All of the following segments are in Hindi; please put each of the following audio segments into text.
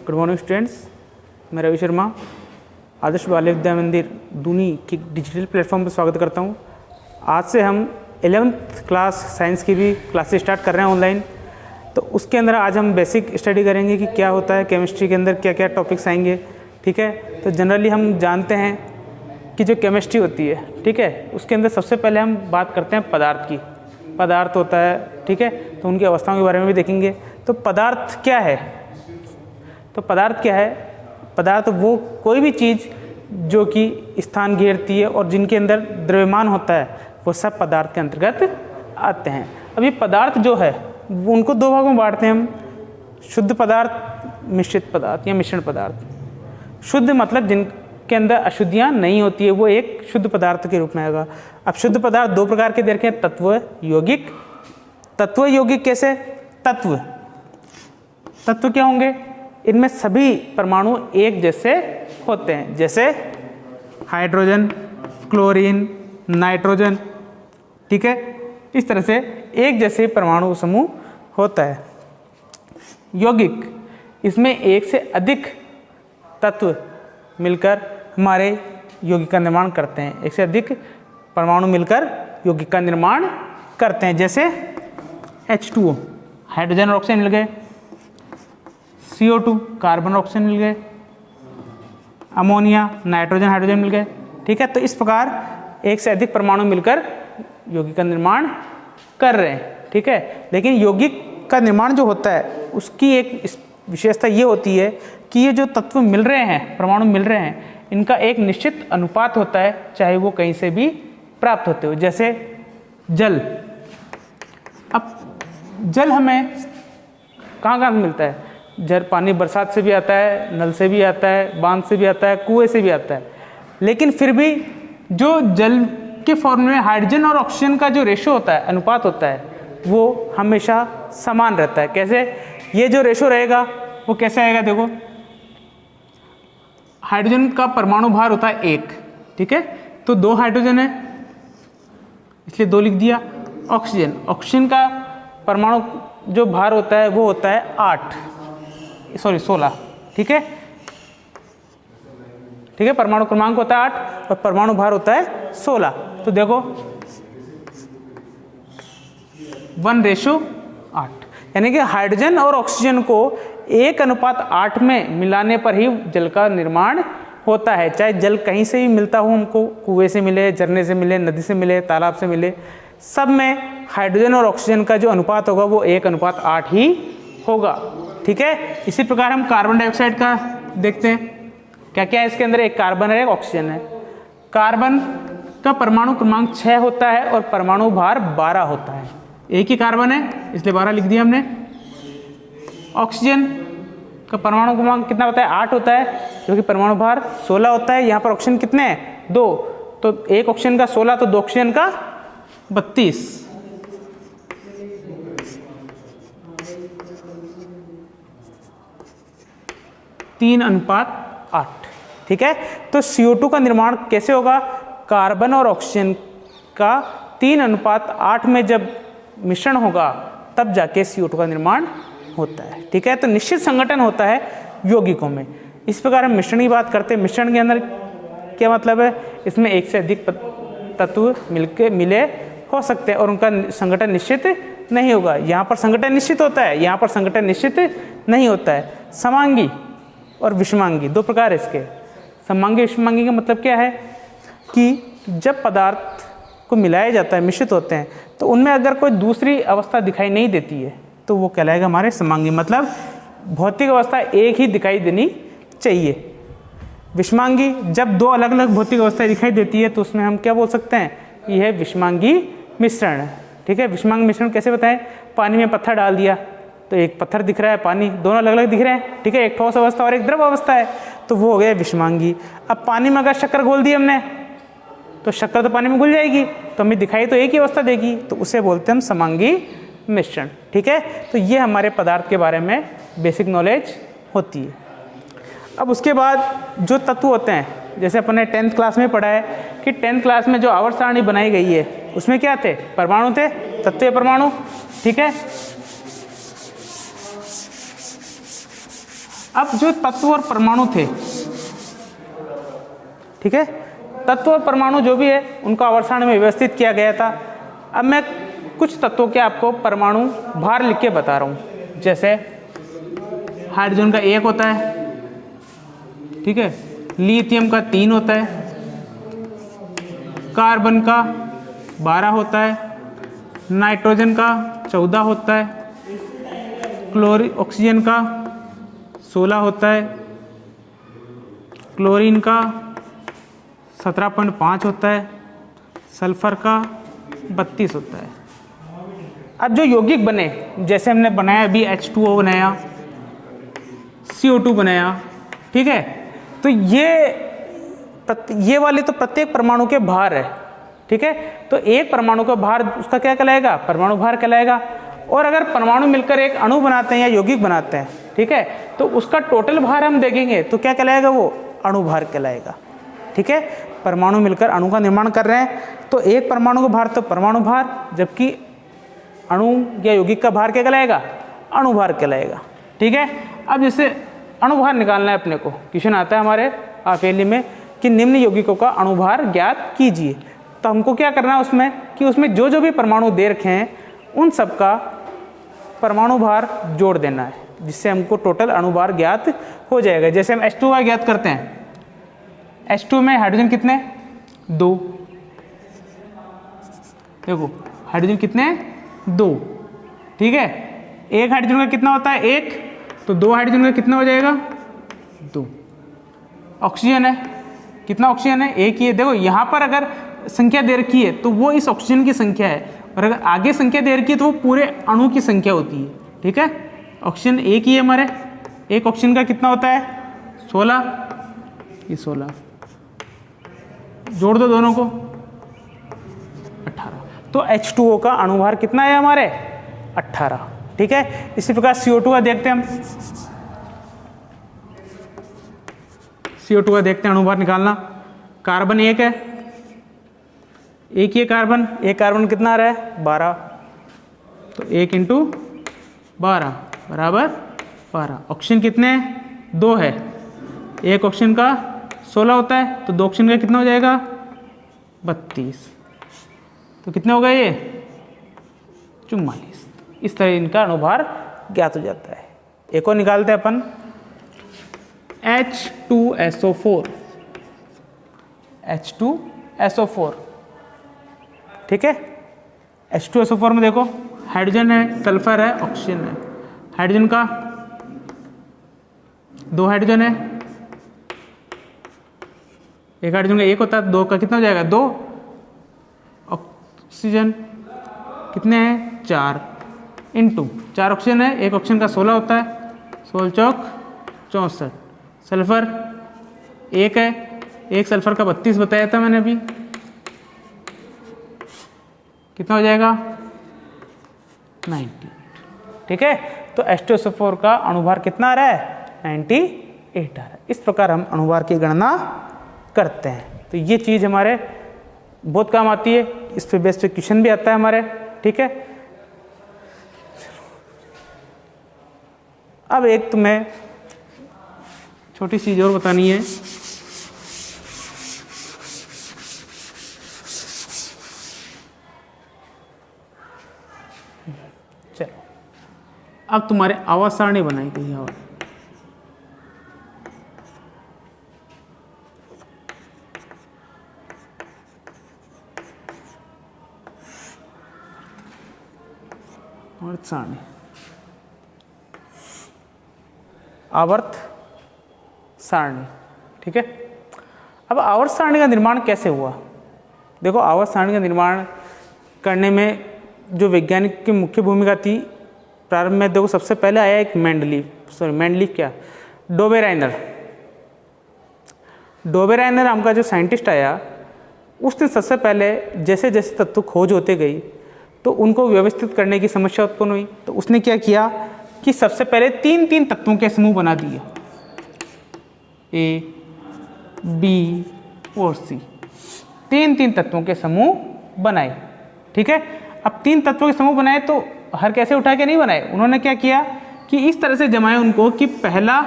गुड मॉर्निंग स्टूडेंट्स, मैं रवि शर्मा आदर्श बाल विद्या मंदिर दूनी की डिजिटल प्लेटफॉर्म पर स्वागत करता हूं। आज से हम 11th क्लास साइंस की भी क्लासेस स्टार्ट कर रहे हैं ऑनलाइन। तो उसके अंदर आज हम बेसिक स्टडी करेंगे कि क्या होता है केमिस्ट्री के अंदर, क्या क्या टॉपिक्स आएंगे। ठीक है, तो जनरली हम जानते हैं कि जो केमिस्ट्री होती है, ठीक है, उसके अंदर सबसे पहले हम बात करते हैं पदार्थ की। पदार्थ होता है, ठीक है, तो उनकी अवस्थाओं के बारे में भी देखेंगे। तो पदार्थ क्या है? तो पदार्थ क्या है? पदार्थ वो कोई भी चीज़ जो कि स्थान घेरती है और जिनके अंदर द्रव्यमान होता है, वो सब पदार्थ के अंतर्गत आते हैं। अब ये पदार्थ जो है उनको दो भागों में बांटते हैं हम, शुद्ध पदार्थ, मिश्रित पदार्थ या मिश्रण पदार्थ। शुद्ध मतलब जिनके अंदर अशुद्धियाँ नहीं होती है, वो एक शुद्ध पदार्थ के रूप में आएगा। अब शुद्ध पदार्थ दो प्रकार के देखें, तत्व यौगिक। तत्व यौगिक कैसे? तत्व क्या होंगे? इनमें सभी परमाणु एक जैसे होते हैं, जैसे हाइड्रोजन, क्लोरीन, नाइट्रोजन। ठीक है, इस तरह से एक जैसे परमाणु समूह होता है। यौगिक, इसमें एक से अधिक तत्व मिलकर हमारे यौगिक का निर्माण करते हैं। एक से अधिक परमाणु मिलकर यौगिक का निर्माण करते हैं, जैसे H2O हाइड्रोजन और ऑक्सीजन मिल गए, CO2 कार्बन और ऑक्सीजन मिल गए, अमोनिया नाइट्रोजन हाइड्रोजन मिल गए। ठीक है, तो इस प्रकार एक से अधिक परमाणु मिलकर यौगिक का निर्माण कर रहे हैं। ठीक है, लेकिन यौगिक का निर्माण जो होता है उसकी एक विशेषता ये होती है कि ये जो तत्व मिल रहे हैं, परमाणु मिल रहे हैं, इनका एक निश्चित अनुपात होता है, चाहे वो कहीं से भी प्राप्त होते हो। जैसे जल, अब जल हमें कहाँ कहाँ से मिलता है? जल पानी बरसात से भी आता है, नल से भी आता है, बांध से भी आता है, कुएं से भी आता है। लेकिन फिर भी जो जल के फॉर्म में हाइड्रोजन और ऑक्सीजन का जो रेशो होता है, अनुपात होता है, वो हमेशा समान रहता है। कैसे? ये जो रेशो रहेगा वो कैसे आएगा? देखो, हाइड्रोजन का परमाणु भार होता है 1, ठीक है, तो 2 हाइड्रोजन है इसलिए 2 लिख दिया। ऑक्सीजन का परमाणु जो भार होता है वो होता है 16। ठीक है, परमाणु क्रमांक होता है 8 और परमाणु भार होता है 16। तो देखो 1:8, यानी कि हाइड्रोजन और ऑक्सीजन को 1:8 में मिलाने पर ही जल का निर्माण होता है। चाहे जल कहीं से भी मिलता हो, हमको कुएं से मिले, झरने से मिले, नदी से मिले, तालाब से मिले, सब में हाइड्रोजन और ऑक्सीजन का जो अनुपात होगा वो 1:8 ही होगा। ठीक है, इसी प्रकार हम कार्बन डाइऑक्साइड का देखते हैं। क्या क्या है इसके अंदर? एक कार्बन है, एक ऑक्सीजन है। कार्बन का परमाणु क्रमांक 6 होता है और परमाणु भार 12 होता है। एक ही कार्बन है इसलिए 12 लिख दिया हमने। ऑक्सीजन का परमाणु क्रमांक कितना होता है? 8 होता है, जो कि परमाणु भार 16 होता है। यहाँ पर ऑक्सीजन कितने हैं? 2, तो एक ऑक्सीजन का 16 तो 2 ऑक्सीजन का 32। तीन अनुपात 8। ठीक है, तो CO2 का निर्माण कैसे होगा? कार्बन और ऑक्सीजन का 3:8 में जब मिश्रण होगा तब जाके CO2 का निर्माण होता है। ठीक है, तो निश्चित संगठन होता है यौगिकों में। इस प्रकार हम मिश्रण की बात करते हैं। मिश्रण के अंदर क्या मतलब है? इसमें एक से अधिक तत्व मिले हो सकते हैं और उनका संगठन निश्चित नहीं होगा। यहाँ पर संगठन निश्चित होता है, यहाँ पर संगठन निश्चित नहीं होता है। समांगी और विषमांगी दो प्रकार है इसके। समांगी विषमांगी का मतलब क्या है कि जब पदार्थ को मिलाया जाता है, मिश्रित होते हैं, तो उनमें अगर कोई दूसरी अवस्था दिखाई नहीं देती है तो वो कहलाएगा हमारे समांगी, मतलब भौतिक अवस्था एक ही दिखाई देनी चाहिए। विषमांगी, जब 2 अलग अलग भौतिक अवस्थाएं दिखाई देती है तो उसमें हम क्या बोल सकते हैं? यह है विषमांगी मिश्रण। ठीक है, विषमांगी मिश्रण कैसे बताएं? पानी में पत्थर डाल दिया तो एक पत्थर दिख रहा है, पानी, दोनों अलग अलग दिख रहे हैं। ठीक है, एक ठोस अवस्था और एक द्रव अवस्था है, तो वो हो गया विषमांगी। अब पानी में अगर शक्कर घोल दी हमने तो शक्कर तो पानी में घुल जाएगी, तो हमें दिखाई तो एक ही अवस्था देगी, तो उसे बोलते हैं हम समांगी मिश्रण। ठीक है, तो ये हमारे पदार्थ के बारे में बेसिक नॉलेज होती है। अब उसके बाद जो तत्व होते हैं, जैसे अपने 10th क्लास में पढ़ा है कि 10th क्लास में जो आवर्त सारणी बनाई गई है उसमें क्या थे? परमाणु थे, तत्व परमाणु। ठीक है, अब जो तत्व और परमाणु थे, ठीक है, तत्व और परमाणु जो भी है उनको आवर्त सारणी में व्यवस्थित किया गया था। अब मैं कुछ तत्वों के आपको परमाणु भार लिख के बता रहा हूँ। जैसे हाइड्रोजन का 1 होता है, ठीक है, लिथियम का 3 होता है, कार्बन का 12 होता है, नाइट्रोजन का 14 होता है, ऑक्सीजन का 16 होता है, क्लोरीन का 17.5 होता है, सल्फर का 32 होता है। अब जो यौगिक बने, जैसे हमने बनाया अभी H2O बनाया, CO2 बनाया, ठीक है, तो ये वाले तो प्रत्येक परमाणु के भार है, ठीक है, तो एक परमाणु का भार उसका क्या कहलाएगा, परमाणु भार कहलाएगा। और अगर परमाणु मिलकर एक अणु बनाते हैं या यौगिक बनाते हैं, ठीक है, तो उसका टोटल भार हम देखेंगे तो क्या कहलाएगा, वो अणु भार कहलाएगा, ठीक है। परमाणु मिलकर अणु का निर्माण कर रहे हैं तो एक परमाणु का भार तो परमाणु भार, जबकि अणु या यौगिक का भार क्या कहलाएगा, अणु भार कहलाएगा, ठीक है। अब जैसे अणु भार निकालना है अपने को, क्वेश्चन आता है हमारे हाफियली में कि निम्न यौगिकों का अणु भार ज्ञात कीजिए, तो हमको क्या करना है उसमें कि उसमें जो जो भी परमाणु दे रखे हैं उन सब का परमाणु भार जोड़ देना है, जिससे हमको टोटल अणु भार ज्ञात हो जाएगा। जैसे हम H2 का ज्ञात करते हैं, H2 में हाइड्रोजन कितने, 2, देखो हाइड्रोजन कितने, 2, ठीक है। एक हाइड्रोजन का कितना होता है, 1, तो 2 हाइड्रोजन का कितना हो जाएगा, 2। ऑक्सीजन है, कितना ऑक्सीजन है, 1 ही है। देखो यहाँ पर अगर संख्या दे रखी है तो वो इस ऑक्सीजन की संख्या है, और अगर आगे संख्या दे रखी है तो वो पूरे अणु की संख्या होती है, ठीक है। ऑक्सीजन 1 ही है हमारे, एक ऑक्सीजन का कितना होता है, 16, ये 16, जोड़ दो दोनों को, 18। तो H2O का अणुभार कितना है हमारे, 18, ठीक है। इसी प्रकार CO2 का देखते हैं हम, CO2 का देखते हैं अणुभार निकालना। कार्बन 1 है, 1 ही है कार्बन, एक कार्बन कितना आ रहा है, 12, तो 1 × 12 बराबर 12। ऑक्सीजन कितने हैं, 2 है, एक ऑक्सीजन का 16 होता है, तो 2 ऑक्सीजन का कितना हो जाएगा, 32, तो कितने हो गए ये, 44। इस तरह इनका अणुभार ज्ञात हो जाता है। एक और निकालते हैं अपन, H2SO4, H2SO4, ठीक है। H2SO4 में देखो हाइड्रोजन है, सल्फर है, ऑक्सीजन है। हाइड्रोजन का 2 हाइड्रोजन है, एक हाइड्रोजन का 1 होता है, 2 का कितना हो जाएगा, 2। ऑक्सीजन कितने हैं, 4 × 4 ऑक्सीजन है, एक ऑक्सीजन का 16 होता है, 16 चौक 64। सल्फर 1 है, एक सल्फर का 32 बताया था मैंने अभी, कितना हो जाएगा, 90, ठीक है। तो H2SO4 का अणुभार कितना आ रहा है, 98 आ रहा है। इस प्रकार हम अणुभार की गणना करते हैं। तो ये चीज़ हमारे बहुत काम आती है, इस पे बेस्ट क्वेश्चन भी आता है हमारे, ठीक है। अब एक तुम्हें छोटी चीज़ और बतानी है, चलो अब तुम्हारे आवर्त सारणी बनाई गई है, और आवर्त सारणी, आवर्त सारणी, ठीक है। अब आवर्त सारणी का निर्माण कैसे हुआ, देखो आवर्त सारणी का निर्माण करने में जो वैज्ञानिक की मुख्य भूमिका थी प्रारंभ में, देखो सबसे पहले आया एक मेंडलीफ क्या, डोबेराइनर नाम का जो साइंटिस्ट आया, उसने सबसे पहले जैसे जैसे तत्व खोज होते गई तो उनको व्यवस्थित करने की समस्या उत्पन्न हुई। तो उसने क्या किया कि सबसे पहले 3 तत्वों के समूह बना दिए, A, B और C, 3 तत्वों के समूह बनाए, ठीक है। अब 3 तत्वों के समूह बनाए तो हर कैसे उठा के नहीं बनाए, उन्होंने क्या किया कि इस तरह से जमाए उनको कि पहला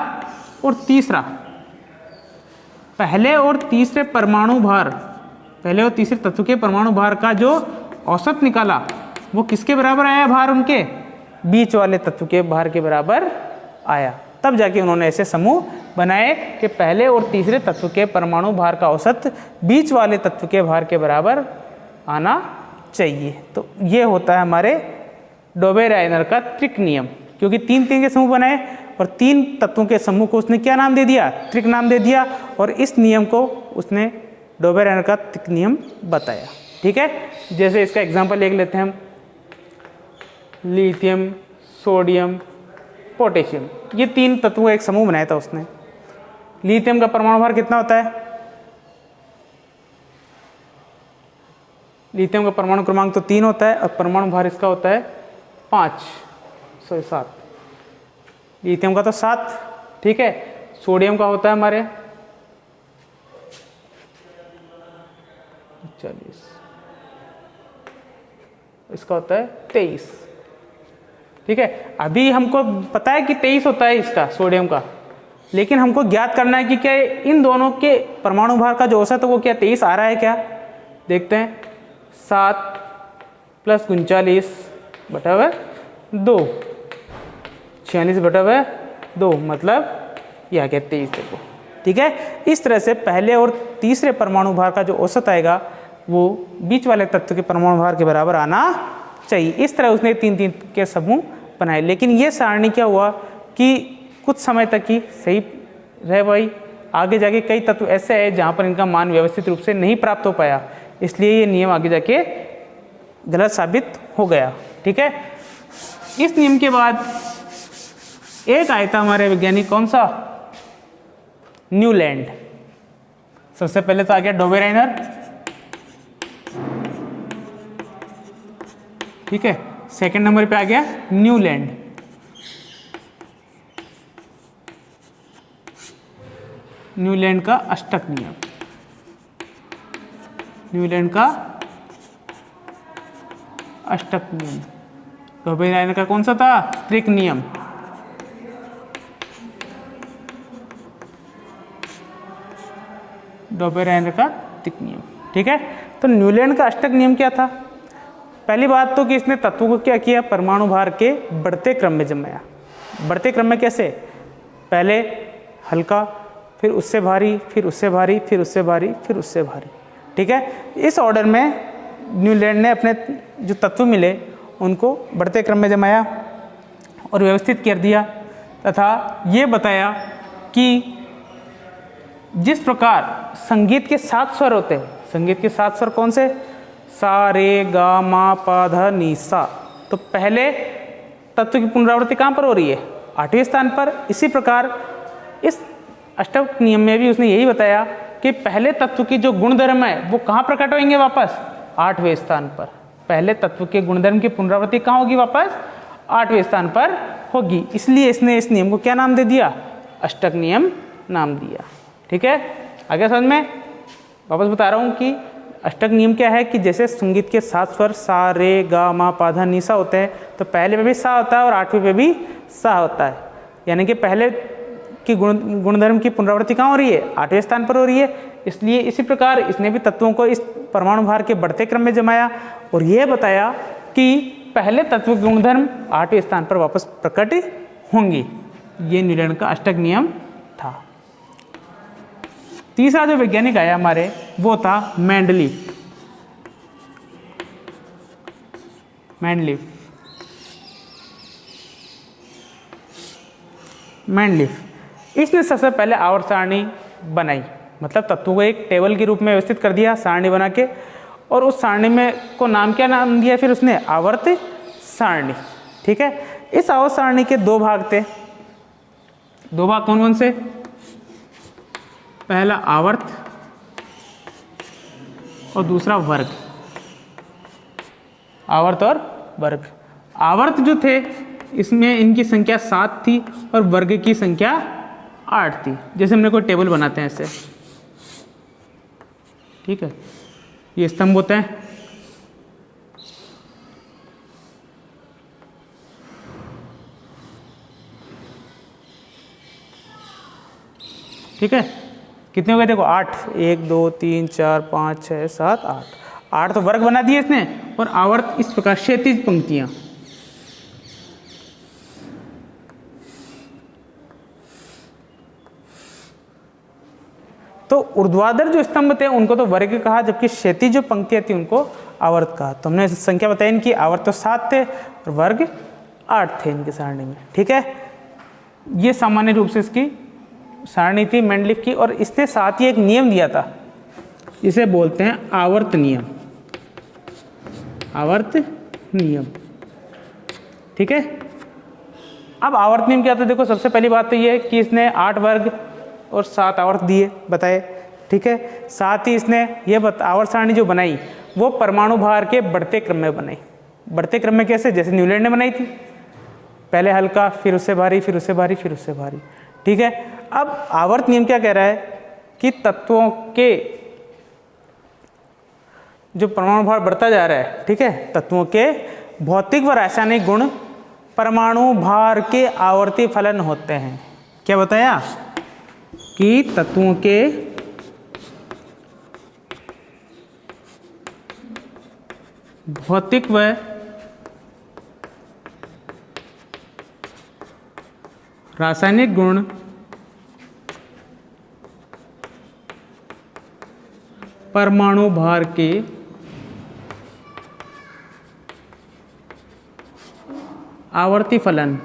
और तीसरा, पहले और तीसरे परमाणु भार, पहले और तीसरे तत्व के परमाणु भार का जो औसत निकाला वो किसके बराबर आया, भार उनके बीच वाले तत्व के भार के बराबर आया। तब जाके उन्होंने ऐसे समूह बनाए कि पहले और तीसरे तत्व के परमाणु भार का औसत बीच वाले तत्व के भार के बराबर आना चाहिए। तो ये होता है हमारे डोबे-रायनर का त्रिक नियम, क्योंकि तीन के समूह बनाए और तीन तत्वों के समूह को उसने क्या नाम दे दिया, त्रिक नाम दे दिया, और इस नियम को उसने डोबे-रायनर का त्रिक नियम बताया। ठीक है, जैसे इसका एग्जांपल देख लेते हैं हम, लिथियम, सोडियम, पोटेशियम, ये तीन तत्वों का एक समूह बनाया था उसने। लिथियम का परमाणु भार कितना होता है, लिथियम का परमाणु क्रमांक तो 3 होता है और परमाणु भार इसका होता है 7। लिथियम का तो 7, ठीक है। सोडियम का होता है हमारे 40, इसका होता है 23, ठीक है। अभी हमको पता है कि 23 होता है इसका, सोडियम का, लेकिन हमको ज्ञात करना है कि क्या इन दोनों के परमाणु भार का जो औसत है वो क्या 23 आ रहा है क्या। देखते हैं, 7 + 39 बटा हुआ 2, 46 बटा हुआ 2, मतलब यह क्या 23 देखो, ठीक है। इस तरह से पहले और तीसरे परमाणु भार का जो औसत आएगा वो बीच वाले तत्व के परमाणु भार के बराबर आना चाहिए। इस तरह उसने 3 के समूह बनाए, लेकिन ये सारणी क्या हुआ कि कुछ समय तक ही सही रह पाई, आगे जाके कई तत्व ऐसे हैं जहाँ पर इनका मान व्यवस्थित रूप से नहीं प्राप्त हो पाया, इसलिए ये नियम आगे जाके गलत साबित हो गया, ठीक है। इस नियम के बाद एक आया था हमारे वैज्ञानिक, कौन सा, न्यूलैंड। सबसे पहले तो आ गया डोबे-रायनर, ठीक है। सेकंड नंबर पे आ गया न्यूलैंड, न्यूलैंड का अष्टक नियम, न्यूलैंड का अष्टक नियम। डोबे-रायनर का कौन सा था, त्रिक नियम। डोबे-रायनर का त्रिक नियम, ठीक है। तो न्यूलैंड का अष्टक नियम क्या था। पहली बात तो कि इसने तत्वों को क्या किया, परमाणु भार के बढ़ते क्रम में जमाया। बढ़ते क्रम में कैसे, पहले हल्का, फिर उससे भारी, फिर उससे भारी, फिर उससे भारी, फिर उससे भारी, ठीक है। इस ऑर्डर में न्यूलैंड ने अपने जो तत्व मिले उनको बढ़ते क्रम में जमाया और व्यवस्थित कर दिया, तथा ये बताया कि जिस प्रकार संगीत के 7 स्वर होते हैं, संगीत के 7 स्वर कौन से, सा, रे, गा, मा, पा, धा, नी, सा, तो पहले तत्व की पुनरावृत्ति कहाँ पर हो रही है, 8वें स्थान पर। इसी प्रकार इस अष्टक नियम में भी उसने यही बताया कि पहले तत्व की जो गुणधर्म है वो कहाँ प्रकट होंगे, वापस 8वें स्थान पर। पहले तत्व के गुणधर्म की पुनरावृत्ति कहाँ होगी, वापस 8वें स्थान पर होगी। इसलिए इसने इस नियम को क्या नाम दे दिया, अष्टक नियम नाम दिया, ठीक है। आगे समझ में, वापस बता रहा हूँ कि अष्टक नियम क्या है कि जैसे संगीत के 7 स्वर सा, रे, गा, मा, पा, धा, नी, सा होते हैं, तो पहले पे भी सा होता है और 8वें पे भी सा होता है। यानी कि पहले की गुणधर्म की पुनरावृत्ति कहाँ हो रही है, 8वें स्थान पर हो रही है। इसलिए इसी प्रकार इसने भी तत्वों को इस परमाणु भार के बढ़ते क्रम में जमाया और यह बताया कि पहले तत्व के गुणधर्म 8वें स्थान पर वापस प्रकट होंगी। ये न्यूलैंड का अष्टक नियम था। तीसरा जो वैज्ञानिक आया हमारे वो था मेंडलीफ। इसने सबसे पहले आवर्त सारणी बनाई, मतलब तत्वों को एक टेबल के रूप में व्यवस्थित कर दिया सारणी बना के, और उस सारणी में को नाम क्या नाम दिया फिर उसने, आवर्त सारणी, ठीक है। इस आवर्त सारणी के 2 भाग थे। 2 भाग कौन कौन से, पहला आवर्त और दूसरा वर्ग। आवर्त और वर्ग। आवर्त जो थे इसमें इनकी संख्या 7 थी और वर्ग की संख्या 8 थी। जैसे हमने कोई टेबल बनाते हैं ऐसे, ठीक है, ये स्तंभ होते हैं, ठीक है, कितने हो गए देखो 8, 1 2 3 4 5 6 7 8, 8 तो वर्ग बना दिए इसने, और आवर्त इस प्रकार क्षैतिज पंक्तियां। तो ऊर्ध्वाधर जो स्तंभ थे उनको तो वर्ग कहा, जबकि क्षैतिज जो पंक्तियां थी उनको आवर्त कहा। तो हमने संख्या बताई इनकी, आवर्त तो 7 थे और वर्ग 8 थे इनकी सारणी में। ठीक है, ये सामान्य रूप से इसकी सारणी थी मेंडलीफ की। और इसने साथ ही एक नियम दिया था, इसे बोलते हैं आवर्त नियम। आवर्त नियम, ठीक है। अब आवर्त नियम क्या था, देखो सबसे पहली बात तो ये है कि इसने 8 वर्ग और 7 आवर्त दिए बताए। ठीक है, साथ ही इसने ये आवर्त सारणी जो बनाई वो परमाणु भार के बढ़ते क्रम में बनाई। बढ़ते क्रम में कैसे, जैसे न्यूलैंड ने बनाई थी, पहले हल्का, फिर उससे भारी, फिर उससे भारी, फिर उससे भारी। ठीक है, अब आवर्त नियम क्या कह रहा है कि तत्वों के जो परमाणु भार बढ़ता जा रहा है, ठीक है, तत्वों के भौतिक व रासायनिक गुण परमाणु भार के आवर्ती फलन होते हैं। क्या बताया कि तत्वों के भौतिक व रासायनिक गुण परमाणु भार के आवर्ती फलन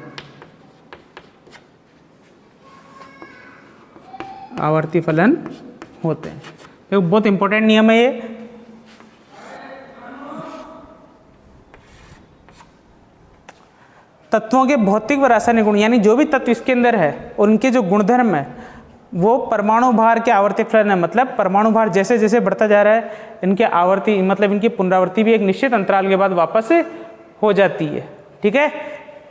होते हैं। तो बहुत इंपॉर्टेंट नियम है ये। तत्वों के भौतिक व रासायनिक गुण, यानी जो भी तत्व इसके अंदर है और उनके जो गुणधर्म है वो परमाणु भार के आवर्ती फलन है। मतलब परमाणु भार जैसे जैसे बढ़ता जा रहा है, इनके आवर्ती मतलब इनकी पुनरावृत्ति भी एक निश्चित अंतराल के बाद वापस हो जाती है। ठीक है,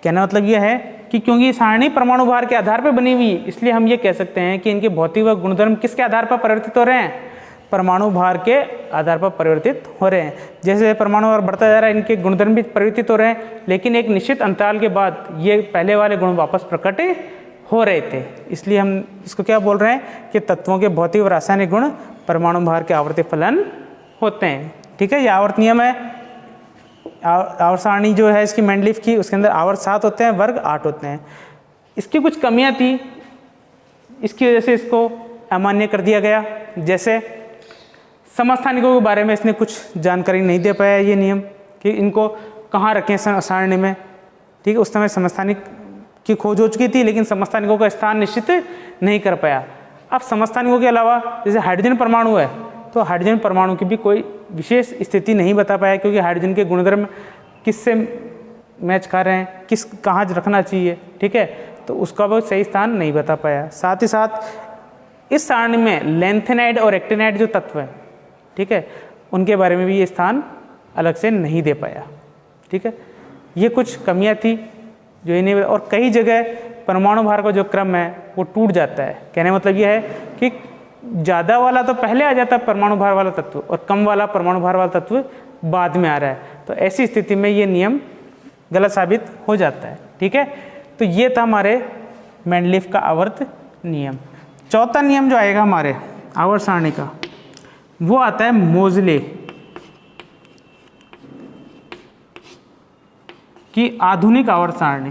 कहना मतलब यह है कि क्योंकि सारणी परमाणु भार के आधार पर बनी हुई, इसलिए हम ये कह सकते हैं कि इनके भौतिक व गुणधर्म किसके आधार पर परिवर्तित हो रहे हैं, परमाणु भार के आधार पर परिवर्तित हो रहे हैं। जैसे परमाणु भार बढ़ता जा रहा है, इनके गुणधर्म भी परिवर्तित हो रहे हैं, लेकिन एक निश्चित अंतराल के बाद ये पहले वाले गुण वापस प्रकट हो रहे थे। इसलिए हम इसको क्या बोल रहे हैं कि तत्वों के भौतिक व रासायनिक गुण परमाणु भार के आवर्ती फलन होते हैं। ठीक है, ये आवर्त नियम है। आवर्त सारणी जो है इसकी मेंडलीफ की, उसके अंदर आवर्त 7 होते हैं, वर्ग 8 होते हैं। इसकी कुछ कमियां थी, इसकी वजह से इसको अमान्य कर दिया गया। जैसे समस्थानिकों के बारे में इसने कुछ जानकारी नहीं दे पाया, ये नियम कि इनको कहाँ रखें सारणी में। ठीक है, उस समय समस्थानिक की खोज हो चुकी थी, लेकिन समस्थानिकों का स्थान निश्चित नहीं कर पाया। अब समस्थानिकों के अलावा जैसे हाइड्रोजन परमाणु है, तो हाइड्रोजन परमाणु की भी कोई विशेष स्थिति नहीं बता पाया, क्योंकि हाइड्रोजन के गुणधर्म किससे मैच कर रहे हैं, कहाँ रखना चाहिए। ठीक है, तो उसका वो सही स्थान नहीं बता पाया। साथ ही साथ इस सारणी में लैंथेनाइड और एक्टिनाइड जो तत्व है, ठीक है, उनके बारे में भी ये स्थान अलग से नहीं दे पाया। ठीक है, ये कुछ कमियां थी जो इन्हें, और कई जगह परमाणु भार का जो क्रम है वो टूट जाता है। कहने का मतलब ये है कि ज़्यादा वाला तो पहले आ जाता है परमाणु भार वाला तत्व, और कम वाला परमाणु भार वाला तत्व बाद में आ रहा है। तो ऐसी स्थिति में ये नियम गलत साबित हो जाता है। ठीक है, तो ये था हमारे मेंडलीफ का आवर्त नियम। चौथा नियम जो आएगा हमारे आवर्त सारणी का, वो आता है मोजले की आधुनिक आवर्त सारणी।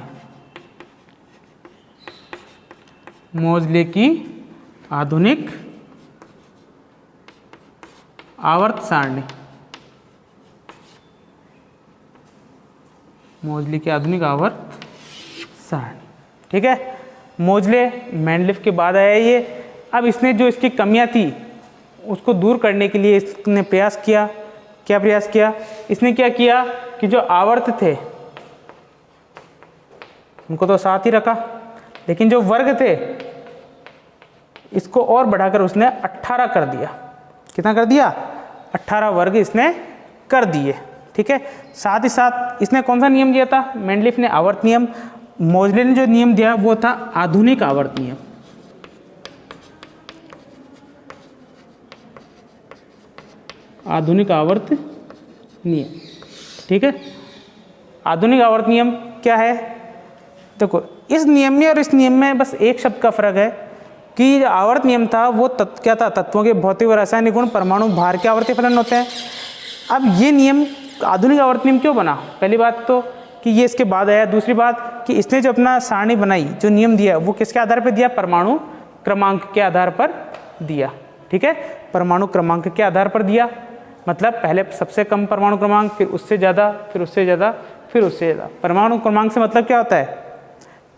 मोजले की आधुनिक आवर्त सारणी। मोजले की आधुनिक आवर्त सारणी। ठीक है, मोजले मेंडलीफ के बाद आया ये। अब इसने जो इसकी कमियां थी उसको दूर करने के लिए इसने प्रयास किया। क्या प्रयास किया इसने? क्या किया कि जो आवर्त थे उनको तो 7 ही रखा, लेकिन जो वर्ग थे इसको और बढ़ाकर उसने 18 कर दिया। कितना कर दिया? 18 वर्ग इसने कर दिए। ठीक है, साथ ही साथ इसने कौन सा नियम दिया था? मेंडलीफ ने आवर्त नियम। मोजले ने जो नियम दिया वो था आधुनिक आवर्त नियम। आधुनिक आवर्त नियम। ठीक है, आधुनिक आवर्त नियम क्या है? देखो, इस नियम में और इस नियम में बस एक शब्द का फर्क है। कि जो आवर्त नियम था वो क्या था, तत्वों के भौतिक और रासायनिक गुण परमाणु भार के आवर्ती फलन होते हैं। अब ये नियम आधुनिक आवर्त नियम क्यों बना, पहली बात तो कि ये इसके बाद आया, दूसरी बात कि इसने जो अपना सारणी बनाई, जो नियम दिया वो किसके आधार पर दिया, परमाणु क्रमांक के आधार पर दिया। ठीक है, परमाणु क्रमांक के आधार पर दिया, मतलब पहले सबसे कम परमाणु क्रमांक, फिर उससे ज़्यादा, फिर उससे ज़्यादा, फिर उससे ज़्यादा। परमाणु क्रमांक से मतलब क्या होता है,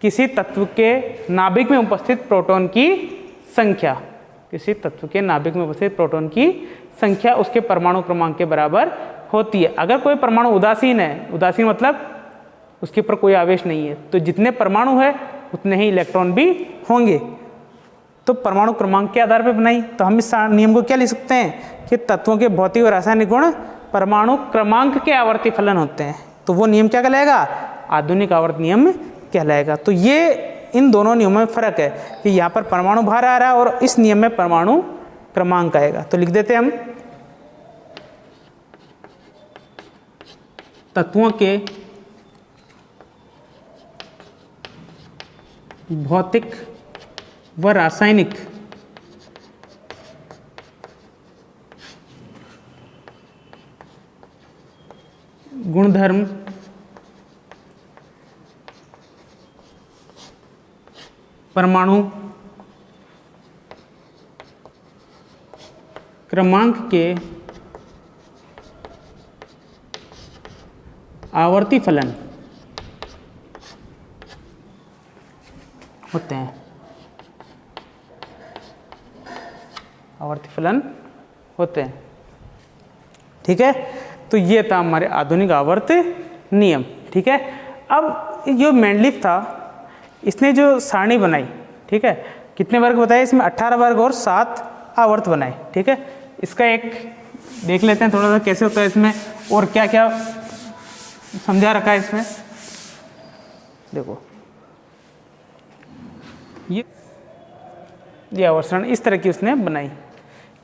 किसी तत्व के नाभिक में उपस्थित प्रोटॉन की संख्या, किसी तत्व के नाभिक में उपस्थित प्रोटॉन की संख्या उसके परमाणु क्रमांक के बराबर होती है। अगर कोई परमाणु उदासीन है, उदासीन मतलब उसके ऊपर कोई आवेश नहीं है, तो जितने परमाणु है उतने ही इलेक्ट्रॉन भी होंगे। तो परमाणु क्रमांक के आधार पर बनाई, तो हम इस नियम को क्या लिख सकते हैं कि तत्वों के भौतिक और रासायनिक गुण परमाणु क्रमांक के आवर्ती फलन होते हैं। तो वो नियम क्या कहलाएगा, आधुनिक आवर्त नियम कहलाएगा। तो ये इन दोनों नियमों में फर्क है कि यहाँ पर परमाणु भार आ रहा है और इस नियम में परमाणु क्रमांक आएगा। तो लिख देते हैं हम, तत्वों के भौतिक व रासायनिक गुणधर्म परमाणु क्रमांक के आवर्ती फलन होते हैं, आवर्ती फलन होते हैं। ठीक है, तो ये था हमारे आधुनिक आवर्त नियम। ठीक है, अब जो मेंडलीफ था इसने जो सारणी बनाई, ठीक है, कितने वर्ग बताए इसमें, 18 वर्ग और 7 आवर्त बनाए। ठीक है, इसका एक देख लेते हैं थोड़ा सा कैसे होता है इसमें और क्या क्या समझा रखा है इसमें। देखो ये आवर्त सारणी इस तरह की उसने बनाई।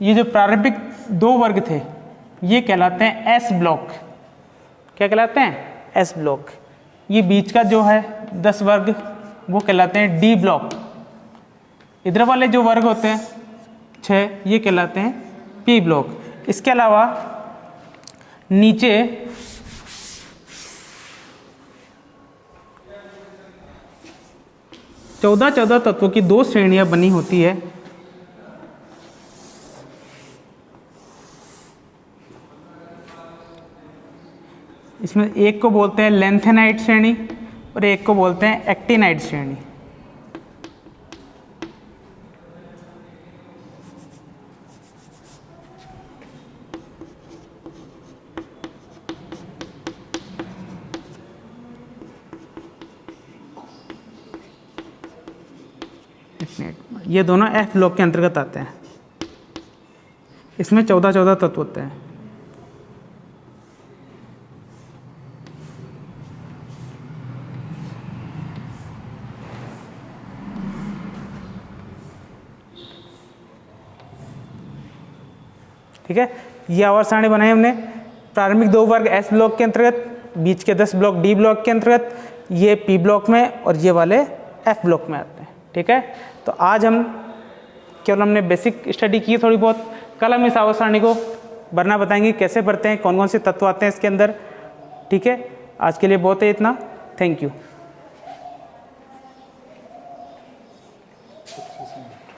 ये जो प्रारंभिक 2 वर्ग थे ये कहलाते हैं एस ब्लॉक। क्या कहलाते हैं, एस ब्लॉक। ये बीच का जो है 10 वर्ग वो कहलाते हैं डी ब्लॉक। इधर वाले जो वर्ग होते हैं 6 ये कहलाते हैं पी ब्लॉक। इसके अलावा नीचे चौदह तत्वों की 2 श्रेणियां बनी होती है। इसमें एक को बोलते हैं लेंथेनाइट श्रेणी और एक को बोलते हैं एक्टिनाइट श्रेणी। ये दोनों एफ ब्लॉक के अंतर्गत आते हैं। इसमें 14 तत्व होते हैं। ठीक है, ये आवर्त सारणी बनाई हमने। प्रारंभिक 2 वर्ग एस ब्लॉक के अंतर्गत, बीच के 10 ब्लॉक डी ब्लॉक के अंतर्गत, ये पी ब्लॉक में और ये वाले एफ ब्लॉक में आते हैं। ठीक है, तो आज हम केवल हमने बेसिक स्टडी की थोड़ी बहुत। कल हम इस आवर्त सारणी को भरना बताएंगे, कैसे भरते हैं, कौन कौन से तत्व आते हैं इसके अंदर। ठीक है, आज के लिए बहुत है इतना। Thank you.